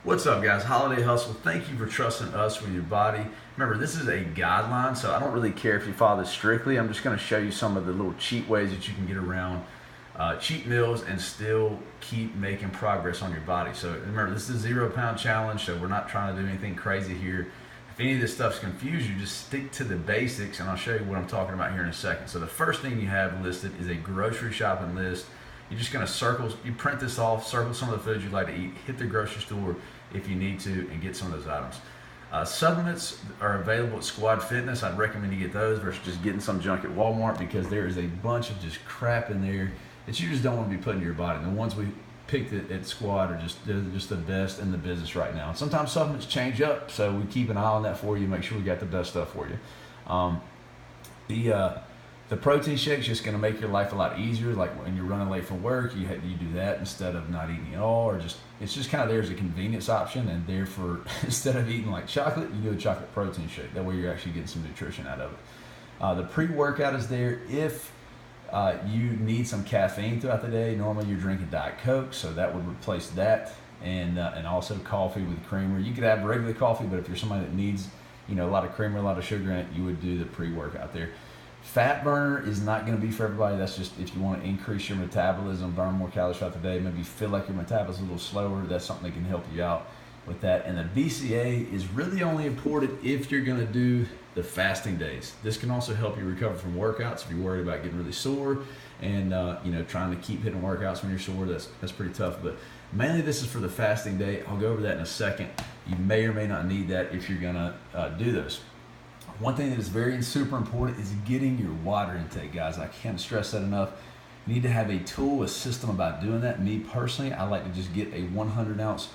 What's up, guys? Holiday Hustle. Thank you for trusting us with your body. Remember, this is a guideline, so I don't really care if you follow this strictly. I'm just going to show you some of the little cheat ways that you can get around cheat meals and still keep making progress on your body. So remember, this is a 0 pound challenge, so we're not trying to do anything crazy here. If any of this stuff's confused you, just stick to the basics, and I'll show you what I'm talking about here in a second. So the first thing you have listed is a grocery shopping list. You're just going to you print this off, circle some of the foods you'd like to eat, hit the grocery store if you need to, and get some of those items. Supplements are available at Squad Fitness. I'd recommend you get those versus just getting some junk at Walmart, because there is a bunch of just crap in there that you just don't want to be putting in your body. And the ones we picked at Squad they're just the best in the business right now. And sometimes supplements change up, so we keep an eye on that for you, make sure we got the best stuff for you. The protein shake's just going to make your life a lot easier. Like when you're running late from work, you do that instead of not eating at all, or it's just kind of there as a convenience option. And therefore, instead of eating like chocolate, you do a chocolate protein shake. That way, you're actually getting some nutrition out of it. The pre-workout is there if you need some caffeine throughout the day. Normally, you're drinking Diet Coke, so that would replace that, and also coffee with creamer. You could have regular coffee, but if you're somebody that needs a lot of creamer, a lot of sugar in it, you would do the pre-workout there. Fat burner is not going to be for everybody. That's just if you want to increase your metabolism, burn more calories throughout the day, maybe feel like your metabolism is a little slower. That's something that can help you out with that. And the BCA is really only important if you're going to do the fasting days. This can also help you recover from workouts if you're worried about getting really sore and trying to keep hitting workouts when you're sore. That's pretty tough. But mainly this is for the fasting day. I'll go over that in a second. You may or may not need that if you're going to do those. One thing that is very and super important is getting your water intake, guys. I can't stress that enough. You need to have a tool, a system about doing that. Me personally, I like to just get a 100 ounce,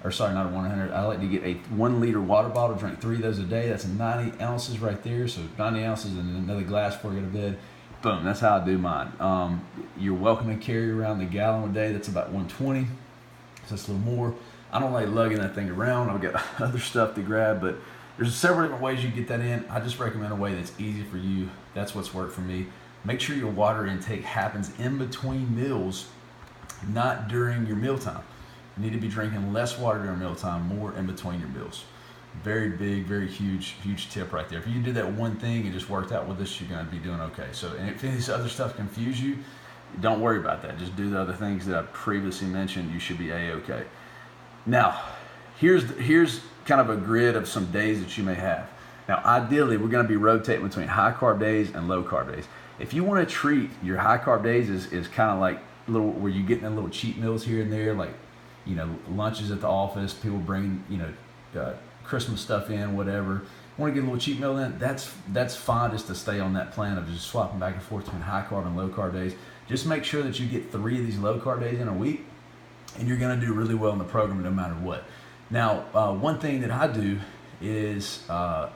or sorry, not a 100. I like to get a 1 liter water bottle, drink 3 of those a day. That's 90 ounces right there. So 90 ounces and another glass before you go to bed. Boom, that's how I do mine. You're welcome to carry around the gallon a day. That's about 120. So that's a little more. I don't like lugging that thing around. I've got other stuff to grab, but there's several different ways you get that in. I just recommend a way that's easy for you. That's what's worked for me. Make sure your water intake happens in between meals, not during your mealtime. You need to be drinking less water during mealtime, more in between your meals. Very big, very huge tip right there. If you do that one thing and just worked out with this, you're going to be doing okay. So, and if any of this other stuff confuse you, don't worry about that. Just do the other things that I previously mentioned. You should be A-okay. Now, here's kind of a grid of some days that you may have. Now, ideally, we're going to be rotating between high carb days and low carb days. If you want to treat your high carb days is kind of like little where you're getting a little cheat meals here and there, like lunches at the office, people bring Christmas stuff in, whatever. Want to get a little cheat meal in? That's fine, just to stay on that plan of just swapping back and forth between high carb and low carb days. Just make sure that you get 3 of these low carb days in a week, and you're going to do really well in the program no matter what. Now, one thing that I do is a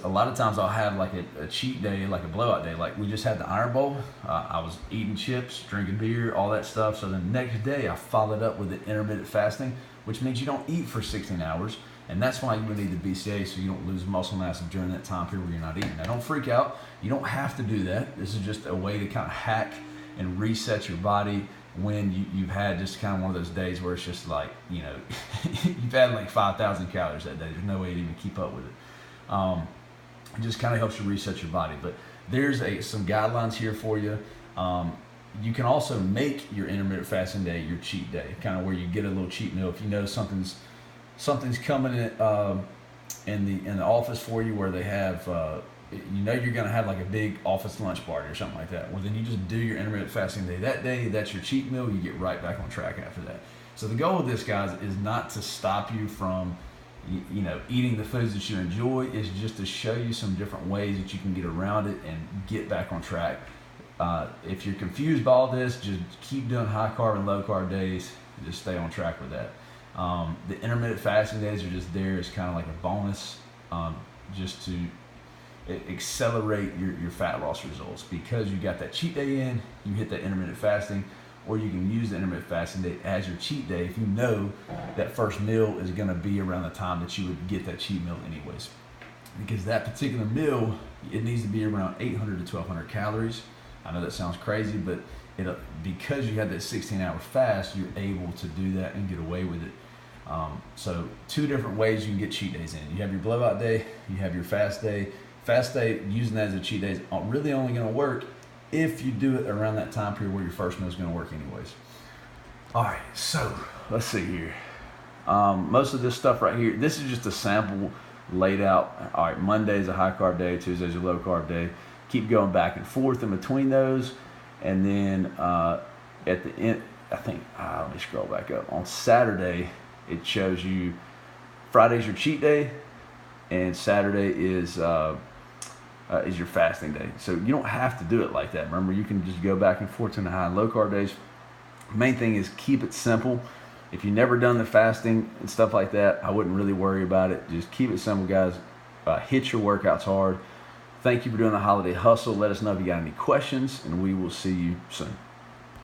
lot of times I'll have like a cheat day, like a blowout day. Like we just had the Iron Bowl. I was eating chips, drinking beer, all that stuff. So the next day I followed up with the intermittent fasting, which means you don't eat for 16 hours. And that's why you would need the BCA, so you don't lose muscle mass during that time period where you're not eating. Now, don't freak out. You don't have to do that. This is just a way to kind of hack and reset your body when you've had just kind of one of those days where it's just like, you've had like 5,000 calories that day. There's no way to even keep up with it. It just kind of helps you reset your body. But there's some guidelines here for you. You can also make your intermittent fasting day your cheat day, kind of where you get a little cheat meal. If you know something's coming in the office for you where they have you're going to have like a big office lunch party or something like that. Well, then you just do your intermittent fasting day that day. That's your cheat meal. You get right back on track after that. So the goal of this, guys, is not to stop you from eating the foods that you enjoy. Is just to show you some different ways that you can get around it and get back on track. If you're confused by all this, just keep doing high carb and low carb days. Just stay on track with that. The intermittent fasting days are just there as kind of like a bonus, just to accelerate your fat loss results, because you got that cheat day in, you hit that intermittent fasting, or you can use the intermittent fasting day as your cheat day if you know that first meal is going to be around the time that you would get that cheat meal anyways. Because that particular meal, it needs to be around 800 to 1,200 calories. I know that sounds crazy, but because you had that 16-hour fast, you're able to do that and get away with it. So 2 different ways you can get cheat days in. You have your blowout day, you have your fast day. Fast day, using that as a cheat day is really only going to work if you do it around that time period where your first meal is going to work anyways. All right, so let's see here. Most of this stuff right here, this is just a sample laid out. All right, Monday's a high carb day, Tuesday's a low carb day. Keep going back and forth in between those. And then at the end, I think, let me scroll back up. On Saturday, it shows you Friday's your cheat day, and Saturday is your fasting day. So you don't have to do it like that. Remember, you can just go back and forth to the high and low carb days. Main thing is keep it simple. If you've never done the fasting and stuff like that, I wouldn't really worry about it. Just keep it simple, guys. Hit your workouts hard. Thank you for doing the Holiday Hustle. Let us know if you got any questions, and we will see you soon.